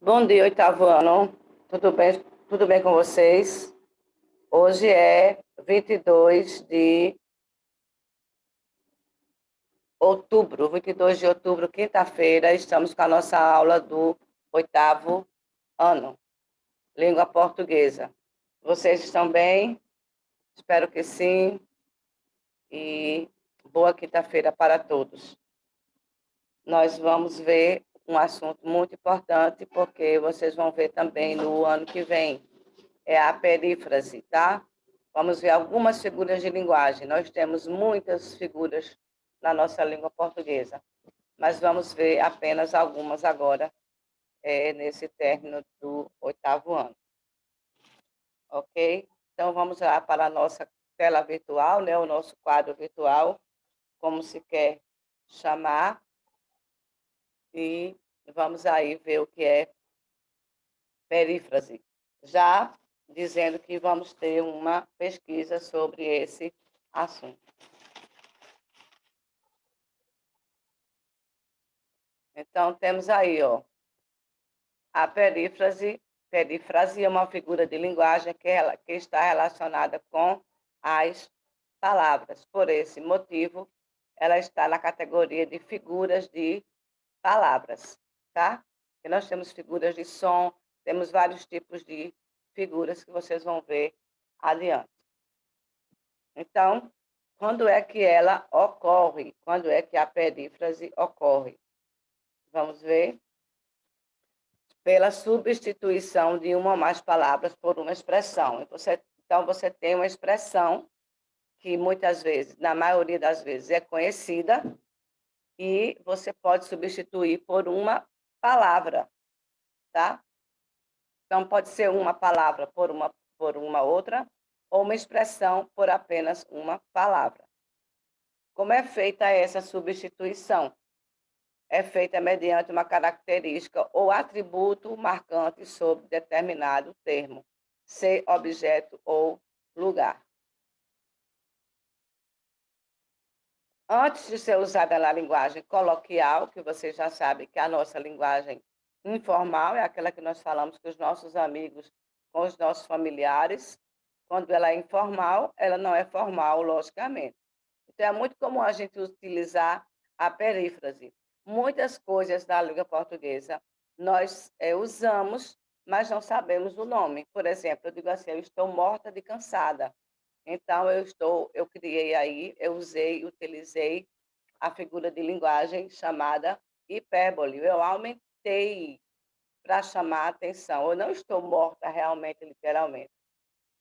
Bom dia, oitavo ano. Tudo bem com vocês? Hoje é 22 de outubro, 22 de outubro, quinta-feira. Estamos com a nossa aula do oitavo ano, língua portuguesa. Vocês estão bem? Espero que sim. E boa quinta-feira para todos. Nós vamos ver um assunto muito importante, porque vocês vão ver também no ano que vem. É a perífrase, tá? Vamos ver algumas figuras de linguagem. Nós temos muitas figuras na nossa língua portuguesa, mas vamos ver apenas algumas agora, nesse término do oitavo ano, ok? Então, vamos lá para a nossa tela virtual, né? O nosso quadro virtual, como se quer chamar, e vamos aí ver o que é perífrase. Já dizendo que vamos ter uma pesquisa sobre esse assunto. Então, temos aí, ó, a perífrase. Perífrase é uma figura de linguagem que está relacionada com as palavras. Por esse motivo, ela está na categoria de figuras de palavras, tá? E nós temos figuras de som, temos vários tipos de figuras que vocês vão ver adiante. Então, quando é que ela ocorre? Quando é que a perífrase ocorre? Vamos ver. Pela substituição de uma ou mais palavras por uma expressão. Então, você tem uma expressão que muitas vezes, na maioria das vezes, é conhecida e você pode substituir por uma palavra, tá? Então, pode ser uma palavra por uma outra ou uma expressão por apenas uma palavra. Como é feita essa substituição? É feita mediante uma característica ou atributo marcante sobre determinado termo, ser objeto ou lugar. Antes de ser usada na linguagem coloquial, que você já sabe que a nossa linguagem informal é aquela que nós falamos com os nossos amigos, com os nossos familiares. Quando ela é informal, ela não é formal, logicamente. Então, é muito comum a gente utilizar a perífrase. Muitas coisas da língua portuguesa nós usamos, mas não sabemos o nome. Por exemplo, eu digo assim, eu estou morta de cansada. Então, eu criei aí, utilizei a figura de linguagem chamada hipérbole. Eu aumentei para chamar a atenção. Eu não estou morta realmente, literalmente.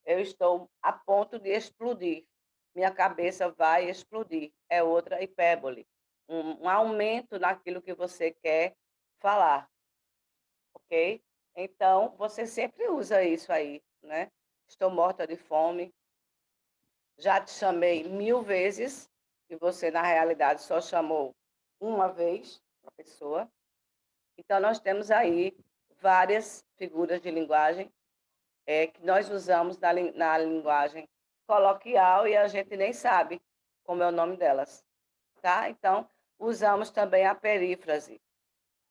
Eu estou a ponto de explodir. Minha cabeça vai explodir. É outra hipérbole. Um aumento naquilo que você quer falar, ok? Então, você sempre usa isso aí, né? Estou morta de fome. Já te chamei 1000 vezes e você, na realidade, só chamou uma vez a pessoa. Então, nós temos aí várias figuras de linguagem que nós usamos na linguagem coloquial e a gente nem sabe como é o nome delas, tá? Então, usamos também a perífrase,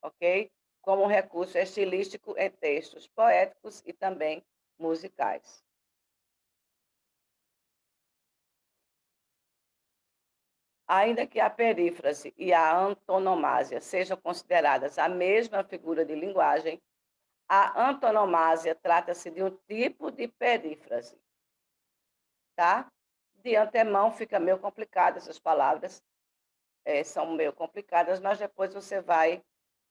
ok? Como um recurso estilístico em textos poéticos e também musicais. Ainda que a perífrase e a antonomásia sejam consideradas a mesma figura de linguagem, a antonomásia trata-se de um tipo de perífrase, tá? De antemão fica meio complicado essas palavras, são meio complicadas, mas depois você vai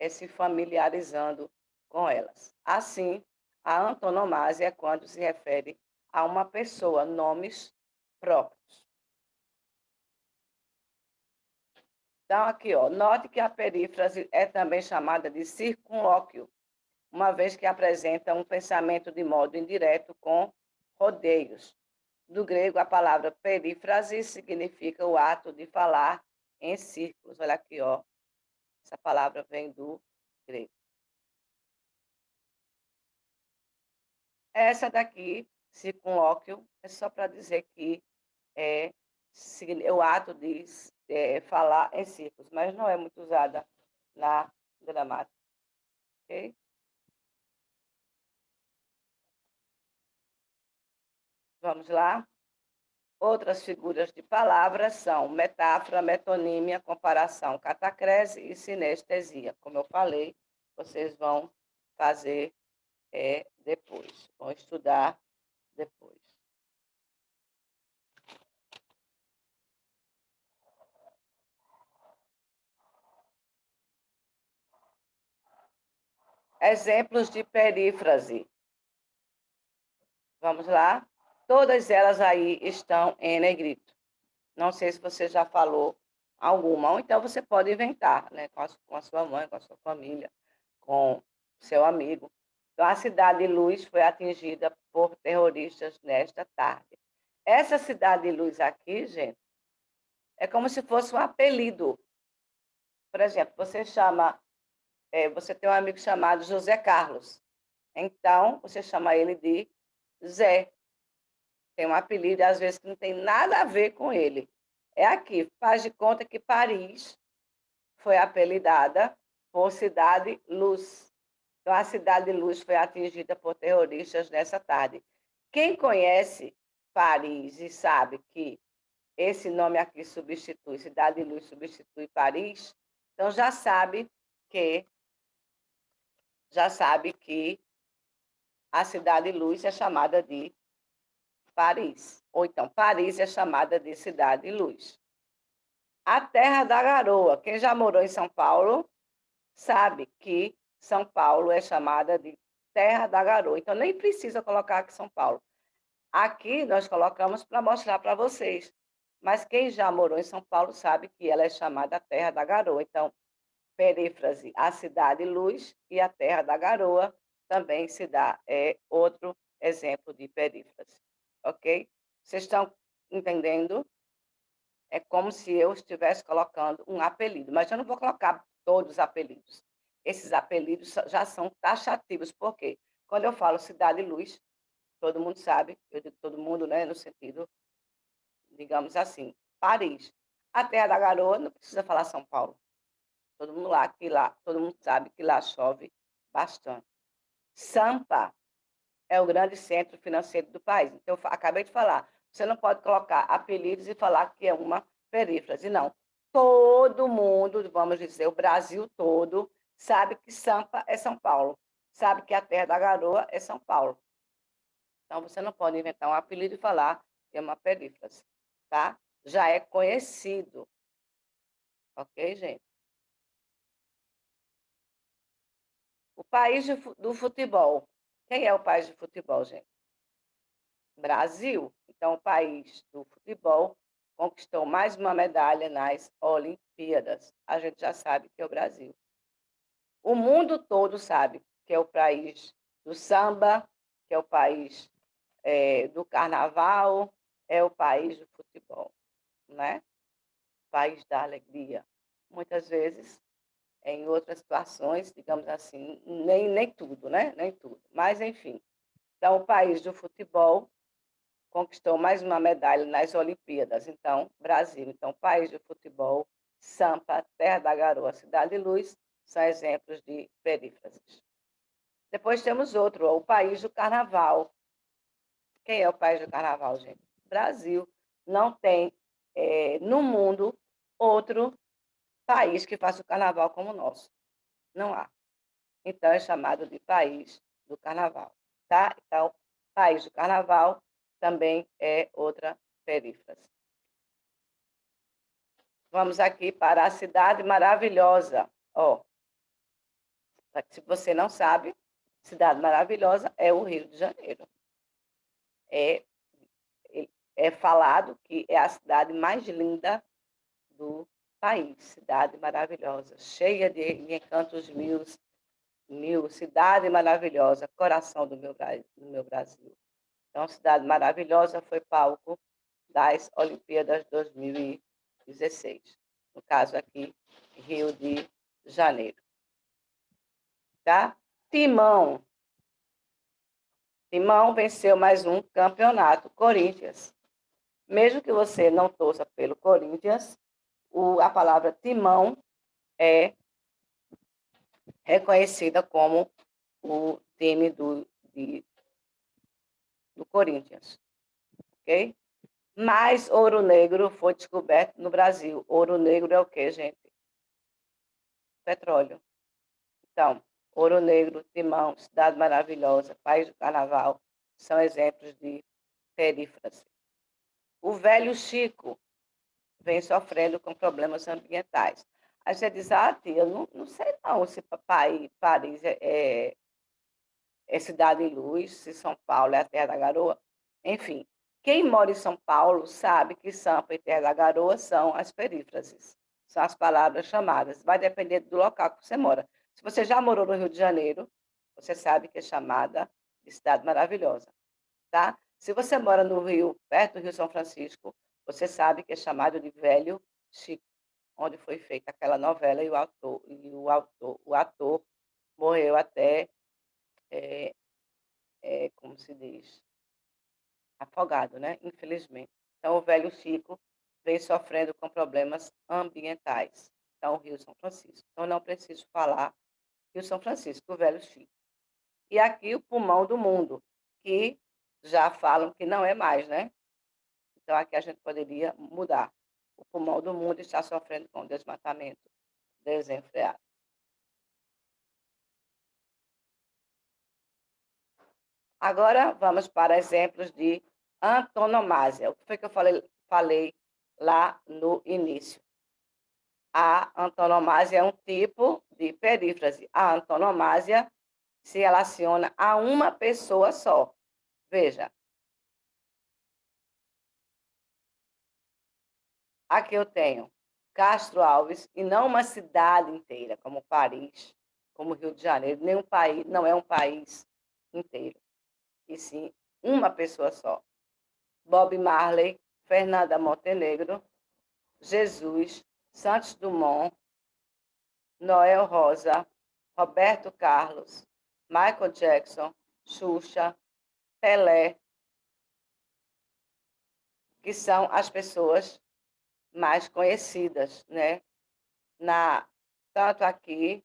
se familiarizando com elas. Assim, a antonomásia é quando se refere a uma pessoa, nomes próprios. Então, aqui, ó, note que a perífrase é também chamada de circunlóquio, uma vez que apresenta um pensamento de modo indireto com rodeios. Do grego, a palavra perífrase significa o ato de falar em círculos. Olha aqui, ó. Essa palavra vem do grego. Essa daqui, circunlóquio, é só para dizer que é, o ato de falar em círculos, mas não é muito usada na gramática. Ok? Vamos lá? Outras figuras de palavras são metáfora, metonímia, comparação, catacrese e sinestesia. Como eu falei, vocês vão fazer depois, vão estudar depois. Exemplos de perífrase. Vamos lá? Todas elas aí estão em negrito. Não sei se você já falou alguma, ou então você pode inventar, né? Com a sua mãe, com a sua família, com seu amigo. Então, a Cidade de Luz foi atingida por terroristas nesta tarde. Essa Cidade de Luz aqui, gente, é como se fosse um apelido. Por exemplo, você tem um amigo chamado José Carlos. Então, você chama ele de Zé. Tem um apelido, às vezes, que não tem nada a ver com ele. É aqui, faz de conta que Paris foi apelidada por Cidade Luz. Então, a Cidade Luz foi atingida por terroristas nessa tarde. Quem conhece Paris e sabe que esse nome aqui substitui, Cidade Luz substitui Paris, então já sabe que a Cidade Luz é chamada de Paris. Ou então, Paris é chamada de Cidade Luz. A Terra da Garoa. Quem já morou em São Paulo sabe que São Paulo é chamada de Terra da Garoa. Então, nem precisa colocar aqui São Paulo. Aqui nós colocamos para mostrar para vocês. Mas quem já morou em São Paulo sabe que ela é chamada Terra da Garoa. Então, perífrase, a Cidade Luz e a Terra da Garoa também se dá. É outro exemplo de perífrase. Ok? Vocês estão entendendo? É como se eu estivesse colocando um apelido, mas eu não vou colocar todos os apelidos. Esses apelidos já são taxativos, por quê? Quando eu falo Cidade Luz, todo mundo sabe, eu digo todo mundo, né, no sentido, digamos assim, Paris. A Terra da Garoa, não precisa falar São Paulo. Todo mundo sabe que lá chove bastante. Sampa é o grande centro financeiro do país. Então, eu acabei de falar, você não pode colocar apelidos e falar que é uma perífrase, não. Todo mundo, vamos dizer, o Brasil todo, sabe que Sampa é São Paulo, sabe que a Terra da Garoa é São Paulo. Então, você não pode inventar um apelido e falar que é uma perífrase, tá? Já é conhecido, ok, gente? O país do futebol. Quem é o país do futebol, gente? Brasil. Então, o país do futebol conquistou mais uma medalha nas Olimpíadas. A gente já sabe que é o Brasil. O mundo todo sabe que é o país do samba, que é o país do carnaval, é o país do futebol, né? País da alegria. Muitas vezes, em outras situações, digamos assim, nem tudo, né? Nem tudo. Mas, enfim. Então, o país do futebol conquistou mais uma medalha nas Olimpíadas. Então, Brasil. Então, país de futebol, Sampa, Terra da Garoa, Cidade de Luz, são exemplos de perífrases. Depois temos outro, o país do carnaval. Quem é o país do carnaval, gente? Brasil. Não tem no mundo outro país que faça o carnaval como o nosso. Não há. Então, é chamado de país do carnaval. Tá? Então, país do carnaval também é outra perífrase. Vamos aqui para a cidade maravilhosa. Ó, se você não sabe, cidade maravilhosa é o Rio de Janeiro. É, é falado que é a cidade mais linda do país. Cidade maravilhosa, cheia de encantos mil, cidade maravilhosa, coração do meu Brasil. Então, cidade maravilhosa foi palco das Olimpíadas 2016. No caso aqui, Rio de Janeiro. Tá? Timão. Timão venceu mais um campeonato, Corinthians. Mesmo que você não torça pelo Corinthians, a palavra timão é reconhecida como o time do Corinthians. ok? Mas ouro negro foi descoberto no Brasil. Ouro negro é o quê, gente? Petróleo. Então, Ouro Negro, Timão, Cidade Maravilhosa, País do Carnaval, são exemplos de perífrase. O velho Chico vem sofrendo com problemas ambientais. Aí você diz, tia, eu não sei não se Paris é cidade em luz, se São Paulo é a terra da garoa. Enfim, quem mora em São Paulo sabe que Sampa e Terra da Garoa são as perífrases, são as palavras chamadas. Vai depender do local que você mora. Se você já morou no Rio de Janeiro, você sabe que é chamada de cidade maravilhosa, tá? Se você mora no Rio, perto do Rio São Francisco, você sabe que é chamado de Velho Chico, onde foi feita aquela novela e o ator morreu até, como se diz, afogado, né? Infelizmente. Então, o velho Chico vem sofrendo com problemas ambientais. Então, o Rio São Francisco. Então, não preciso falar Rio São Francisco, o velho Chico. E aqui o pulmão do mundo, que já falam que não é mais, né? Então, aqui a gente poderia mudar. O pulmão do mundo está sofrendo com desmatamento desenfreado. Agora, vamos para exemplos de antonomásia. O que foi que eu falei lá no início? A antonomásia é um tipo de perífrase. A antonomásia se relaciona a uma pessoa só. Veja, aqui eu tenho Castro Alves, e não uma cidade inteira, como Paris, como Rio de Janeiro, nem um país, não é um país inteiro, e sim uma pessoa só. Bob Marley, Fernanda Montenegro, Jesus, Santos Dumont, Noel Rosa, Roberto Carlos, Michael Jackson, Xuxa, Pelé, que são as pessoas mais conhecidas, né? Tanto aqui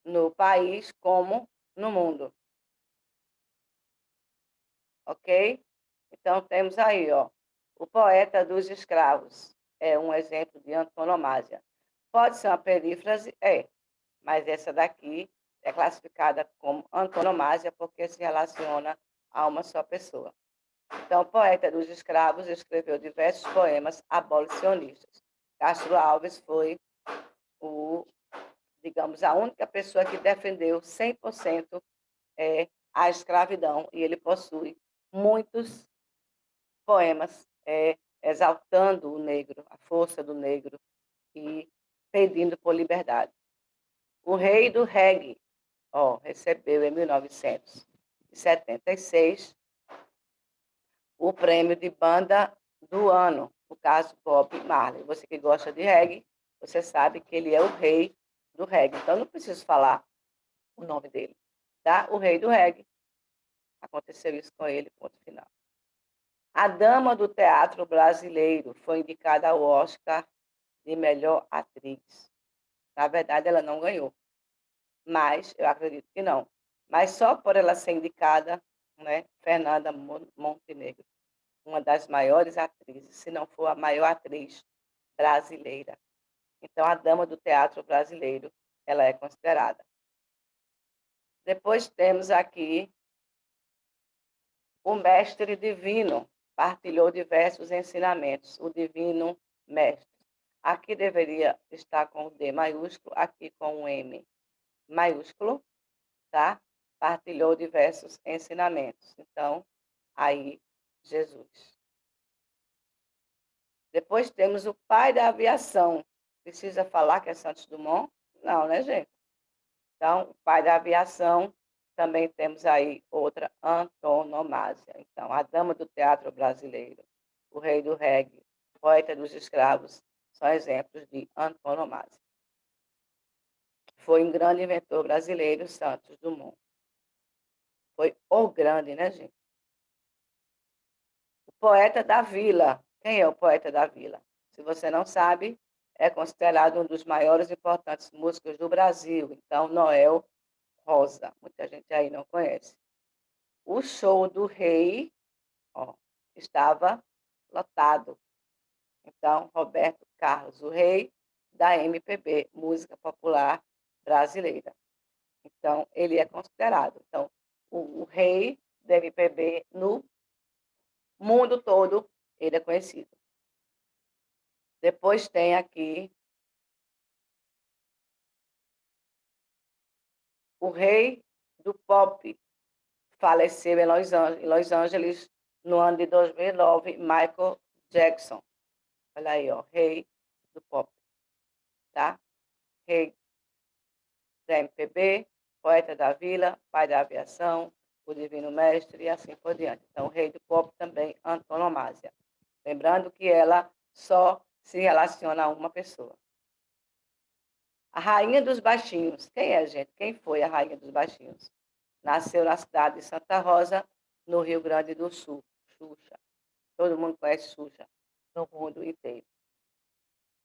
no país como no mundo, ok? Então, temos aí, ó, o poeta dos escravos, é um exemplo de antonomásia. Pode ser uma perífrase? É, mas essa daqui é classificada como antonomásia porque se relaciona a uma só pessoa. Então, o poeta dos escravos escreveu diversos poemas abolicionistas. Castro Alves foi digamos, a única pessoa que defendeu 100% a escravidão, e ele possui muitos poemas exaltando o negro, a força do negro e pedindo por liberdade. O rei do reggae, recebeu em 1976 o prêmio de banda do ano, no caso Bob Marley. Você que gosta de reggae, você sabe que ele é o rei do reggae. Então, não preciso falar o nome dele, tá? O rei do reggae. Aconteceu isso com ele, ponto final. A dama do teatro brasileiro foi indicada ao Oscar de melhor atriz. Na verdade, ela não ganhou, mas eu acredito que não. Mas só por ela ser indicada, né, Fernanda Montenegro, uma das maiores atrizes, se não for a maior atriz brasileira. Então, a dama do teatro brasileiro, ela é considerada. Depois temos aqui o mestre divino, partilhou diversos ensinamentos, o divino mestre. Aqui deveria estar com o D maiúsculo, aqui com o M maiúsculo, tá? Partilhou diversos ensinamentos. Então, aí, Jesus. Depois temos o pai da aviação. Precisa falar que é Santos Dumont? Não, né, gente? Então, o pai da aviação, também temos aí outra antonomásia. Então, a dama do teatro brasileiro, o rei do reggae, poeta dos escravos, são exemplos de antonomásia. Foi um grande inventor brasileiro, Santos Dumont. Foi o grande, né, gente? O poeta da vila. Quem é o poeta da vila? Se você não sabe, é considerado um dos maiores e importantes músicos do Brasil. Então, Noel Rosa. Muita gente aí não conhece. O show do rei, ó, estava lotado. Então, Roberto Carlos, o rei da MPB, música popular brasileira. Então, ele é considerado. Então, o rei da MPB no mundo todo, ele é conhecido. Depois tem aqui o rei do pop, faleceu em Los Angeles no ano de 2009, Michael Jackson. Olha aí, ó, rei do pop, tá? Rei da MPB, poeta da vila, pai da aviação, o divino mestre e assim por diante. Então, o rei do pop também, antonomásia. Lembrando que ela só se relaciona a uma pessoa. A rainha dos baixinhos. Quem é, gente? Quem foi a rainha dos baixinhos? Nasceu na cidade de Santa Rosa, no Rio Grande do Sul. Xuxa. Todo mundo conhece Xuxa no mundo inteiro.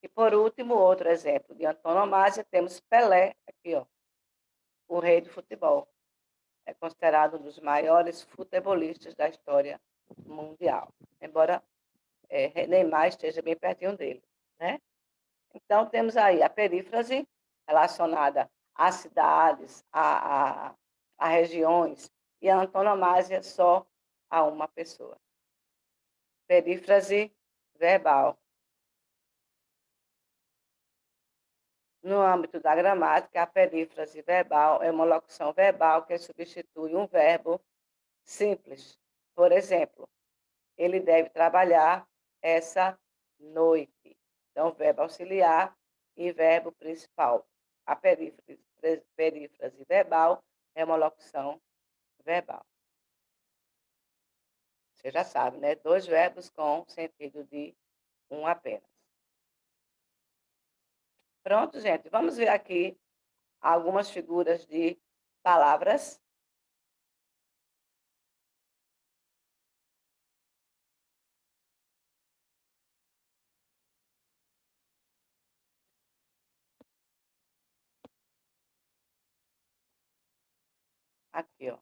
E, por último, outro exemplo de antonomásia, temos Pelé, aqui, ó, o rei do futebol. É considerado um dos maiores futebolistas da história mundial. Embora Neymar esteja bem pertinho dele, né? Então, temos aí a perífrase relacionada às cidades, a regiões, e a antonomásia só a uma pessoa. Perífrase verbal. No âmbito da gramática, a perífrase verbal é uma locução verbal que substitui um verbo simples. Por exemplo, ele deve trabalhar essa noite. Então, verbo auxiliar e verbo principal. A perífrase verbal é uma locução verbal. Você já sabe, né? Dois verbos com sentido de um apenas. Pronto, gente. Vamos ver aqui algumas figuras de palavras. Aqui, ó.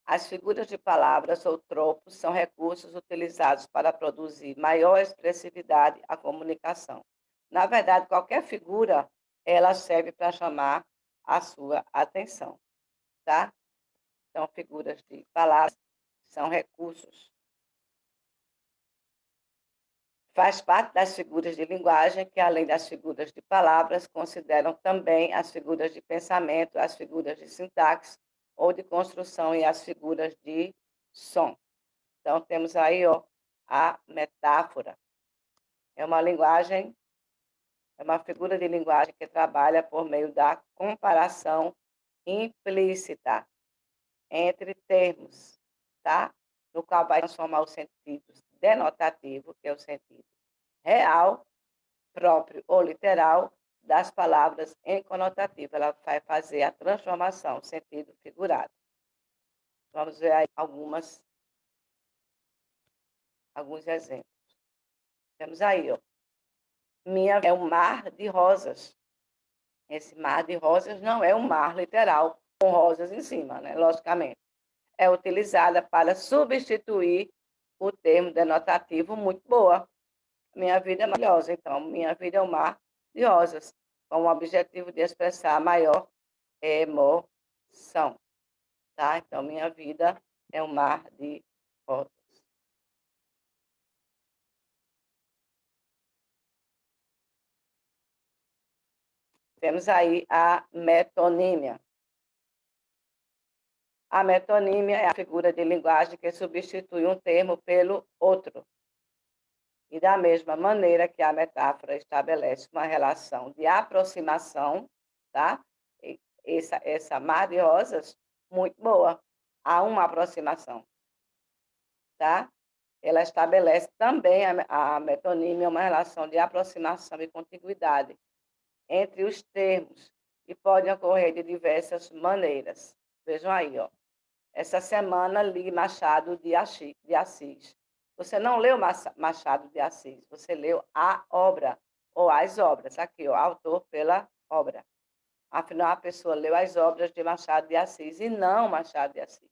As figuras de palavras ou tropos são recursos utilizados para produzir maior expressividade à comunicação. Na verdade, qualquer figura, ela serve para chamar a sua atenção, tá? Então, figuras de palavras são recursos. Faz parte das figuras de linguagem que, além das figuras de palavras, consideram também as figuras de pensamento, as figuras de sintaxe ou de construção e as figuras de som. Então, temos aí, ó, a metáfora. É uma linguagem, é uma figura de linguagem que trabalha por meio da comparação implícita entre termos, tá? No qual vai transformar o sentido denotativo, que é o sentido real, próprio ou literal, das palavras em conotativo. Ela vai fazer a transformação, sentido figurado. Vamos ver aí alguns exemplos. Temos aí, ó. Minha é um mar de rosas. Esse mar de rosas não é um mar literal, com rosas em cima, né? Logicamente. É utilizada para substituir o termo denotativo muito boa. Minha vida é maravilhosa. Então, minha vida é um mar de rosas, com o objetivo de expressar maior emoção. Tá? Então, minha vida é um mar de rosas. Temos aí a metonímia. A metonímia é a figura de linguagem que substitui um termo pelo outro. E da mesma maneira que a metáfora estabelece uma relação de aproximação, tá? Essa mar de rosas, muito boa. Há uma aproximação, tá? Ela estabelece também, a metonímia, uma relação de aproximação e contiguidade entre os termos e pode ocorrer de diversas maneiras. Vejam aí, ó. Essa semana li Machado de Assis. Você não leu Machado de Assis, você leu a obra, ou as obras. Aqui, ó, autor pela obra. Afinal, a pessoa leu as obras de Machado de Assis e não Machado de Assis.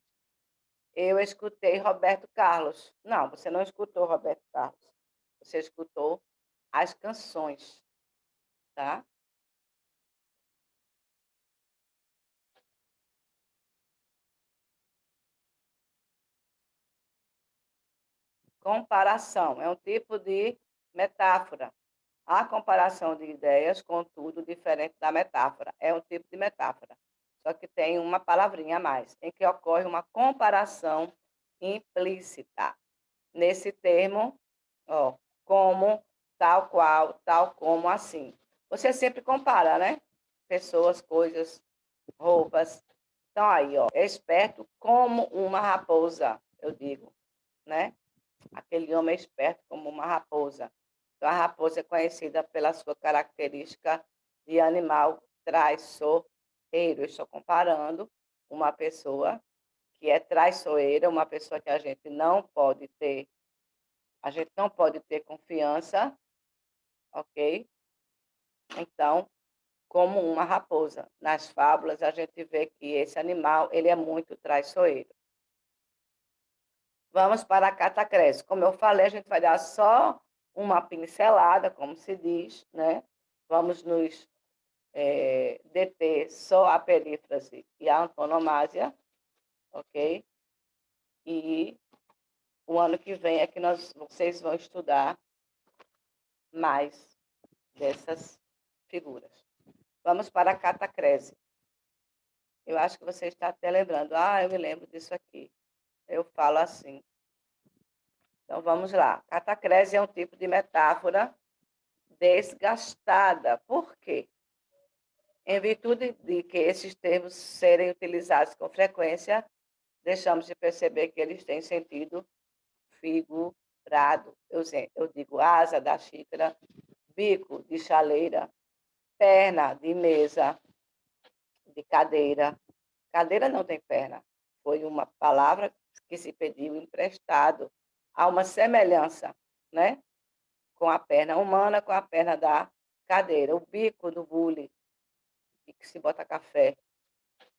Eu escutei Roberto Carlos. Não, você não escutou Roberto Carlos. Você escutou as canções, tá? Comparação é um tipo de metáfora. A comparação de ideias, contudo, diferente da metáfora. É um tipo de metáfora. Só que tem uma palavrinha a mais, em que ocorre uma comparação implícita. Nesse termo, ó, como, tal qual, tal como, assim. Você sempre compara, né? Pessoas, coisas, roupas. Então, aí, ó, é esperto como uma raposa, eu digo, né? Aquele homem é esperto como uma raposa. Então, a raposa é conhecida pela sua característica de animal traiçoeiro. Eu estou comparando uma pessoa que é traiçoeira, uma pessoa que a gente não pode ter confiança, ok? Então, como uma raposa. Nas fábulas, a gente vê que esse animal ele é muito traiçoeiro. Vamos para a catacrese. Como eu falei, a gente vai dar só uma pincelada, como se diz, né? Vamos nos deter só a perífrase e a antonomásia, ok? E o ano que vem é que vocês vão estudar mais dessas figuras. Vamos para a catacrese. Eu acho que você está até lembrando. Ah, eu me lembro disso aqui. Eu falo assim. Então, vamos lá. Catacrese é um tipo de metáfora desgastada. Por quê? Em virtude de que esses termos serem utilizados com frequência, deixamos de perceber que eles têm sentido figurado. Eu digo asa da xícara, bico de chaleira, perna de mesa, de cadeira. Cadeira não tem perna. Foi uma palavra que se pediu emprestado a uma semelhança, né? Com a perna humana, com a perna da cadeira. O bico do bule, que se bota café,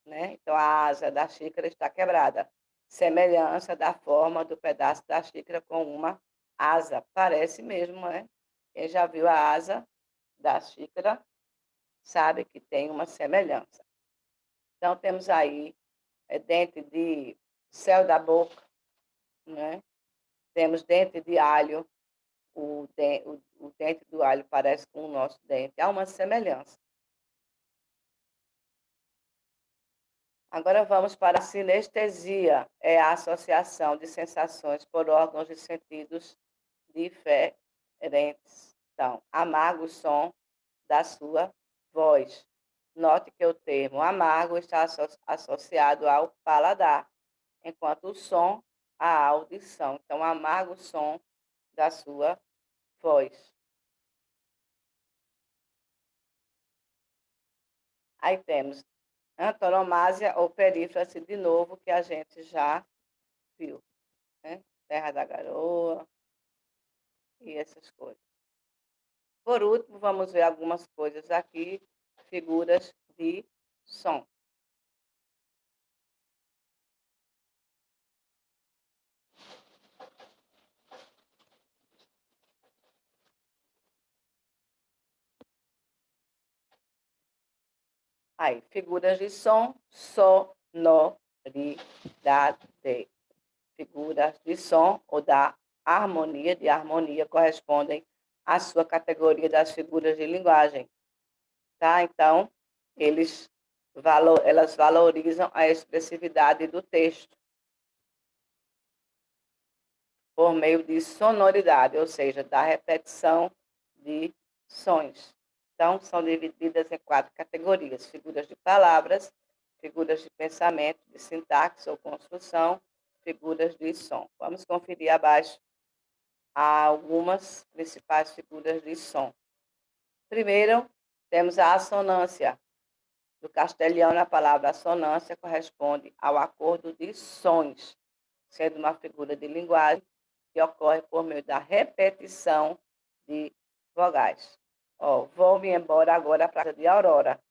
né? Então, a asa da xícara está quebrada. Semelhança da forma do pedaço da xícara com uma asa. Parece mesmo, né? Quem já viu a asa da xícara sabe que tem uma semelhança. Então, temos aí dente de céu da boca, né? Temos dente de alho. O dente do alho parece com o nosso dente. Há uma semelhança. Agora vamos para a sinestesia, é a associação de sensações por órgãos de sentidos diferentes. Então, amargo o som da sua voz. Note que o termo amargo está associado ao paladar, enquanto o som à audição. Então, amargo o som da sua voz. Aí temos antonomásia ou perífrase, de novo, que a gente já viu, né? Terra da Garoa e essas coisas. Por último, vamos ver algumas coisas aqui, figuras de som. Aí, figuras de som, sonoridade. Figuras de som ou da harmonia, de harmonia, correspondem à sua categoria das figuras de linguagem. Tá? Então, elas valorizam a expressividade do texto por meio de sonoridade, ou seja, da repetição de sons. Então, são divididas em 4 categorias: figuras de palavras, figuras de pensamento, de sintaxe ou construção, figuras de som. Vamos conferir abaixo algumas principais figuras de som. Primeiro, temos a assonância. Do castelhano, a palavra assonância corresponde ao acordo de sons, sendo uma figura de linguagem que ocorre por meio da repetição de vogais. Ó, vou-me embora agora para a casa de Aurora.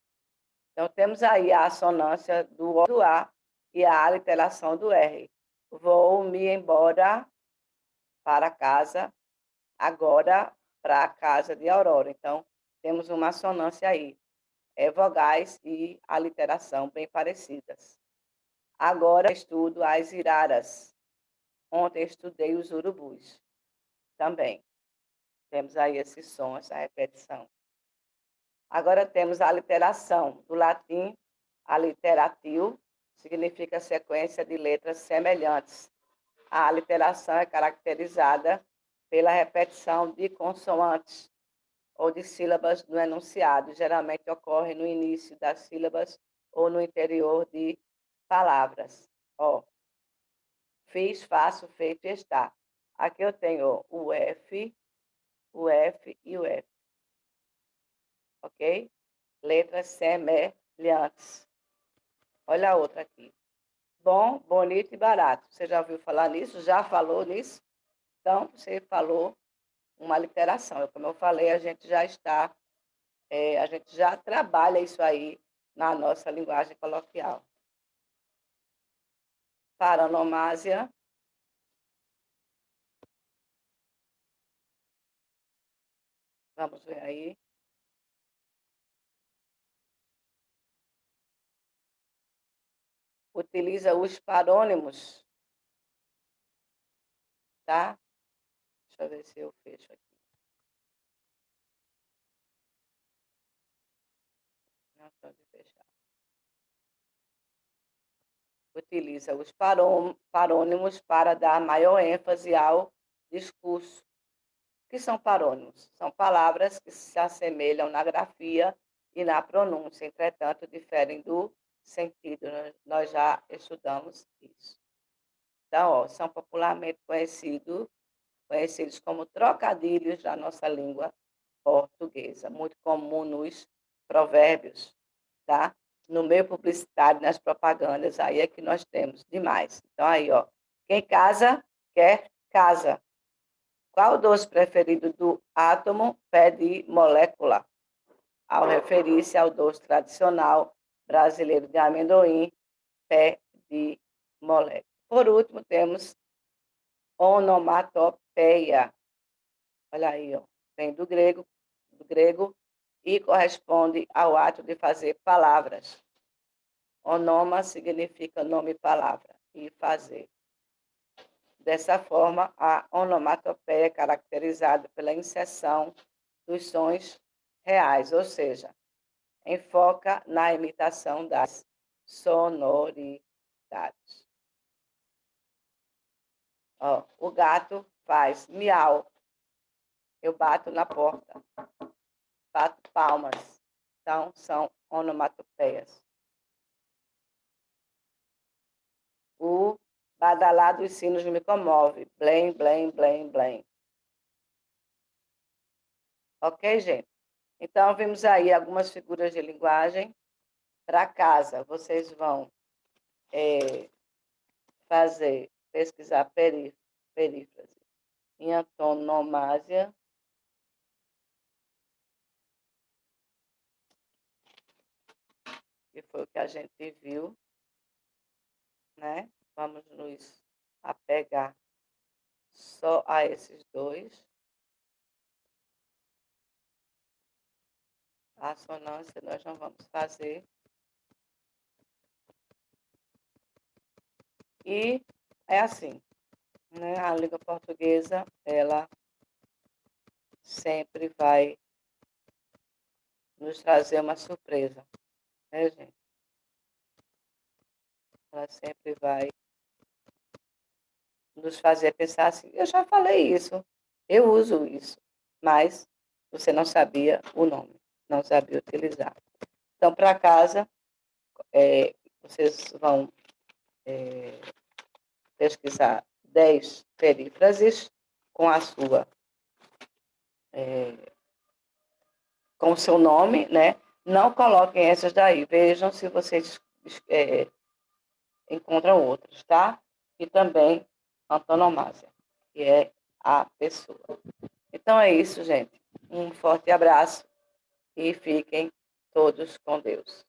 Então, temos aí a assonância do A e a aliteração do R. Vou me embora para casa, agora para a casa de Aurora. Então, temos uma assonância aí. Vogais e aliteração bem parecidas. Agora estudo as iraras. Ontem estudei os urubus também. Temos aí esse som, essa repetição. Agora temos a aliteração, do latim aliteratio, significa sequência de letras semelhantes. A aliteração é caracterizada pela repetição de consoantes ou de sílabas no enunciado. Geralmente ocorre no início das sílabas ou no interior de palavras. Ó, fiz, faço, feito e está. Aqui eu tenho o F e o F. Ok? Letras semelhantes. Olha a outra aqui. Bom, bonito e barato. Você já ouviu falar nisso? Já falou nisso? Então, você falou uma literação. Como eu falei, a gente já está, a gente já trabalha isso aí na nossa linguagem coloquial. Paronomásia. Vamos ver aí. Utiliza os parônimos, tá? Deixa eu ver se eu fecho aqui. Não estou de fechar. Utiliza os parônimos para dar maior ênfase ao discurso. O que são parônimos? São palavras que se assemelham na grafia e na pronúncia, entretanto, diferem do sentido. Nós já estudamos isso. Então, ó, são popularmente conhecidos como trocadilhos da nossa língua portuguesa, muito comum nos provérbios, tá? No meio publicitário, nas propagandas, aí é que nós temos demais. Então, aí, ó, quem casa, quer casa. Qual o doce preferido do átomo? Pé de molécula. Ao referir-se ao doce tradicional brasileiro de amendoim, pé de molécula. Por último, temos onomatopeia. Olha aí, ó. Vem do grego e corresponde ao ato de fazer palavras. Onoma significa nome e palavra, e fazer. Dessa forma, a onomatopeia é caracterizada pela inserção dos sons reais, ou seja, enfoca na imitação das sonoridades. Ó, o gato faz miau, eu bato na porta, bato palmas. Então, são onomatopeias. O badalar dos sinos me comove. Blém, blém, blém, blém. Ok, gente? Então, vimos aí algumas figuras de linguagem. Para casa, vocês vão pesquisar perífrase em antonomásia. Que foi o que a gente viu, né? Vamos nos apegar só a esses dois. A assonância nós não vamos fazer. E é assim, né? A língua portuguesa, ela sempre vai nos trazer uma surpresa, né, gente? Ela sempre vai nos fazer pensar assim, eu já falei isso, eu uso isso, mas você não sabia o nome, não sabia utilizar. Então, para casa, vocês vão pesquisar 10 perífrases com a sua, com o seu nome, né? Não coloquem essas daí, vejam se vocês encontram outras, tá? E também antonomásia, que é a pessoa. Então é isso, gente. Um forte abraço e fiquem todos com Deus.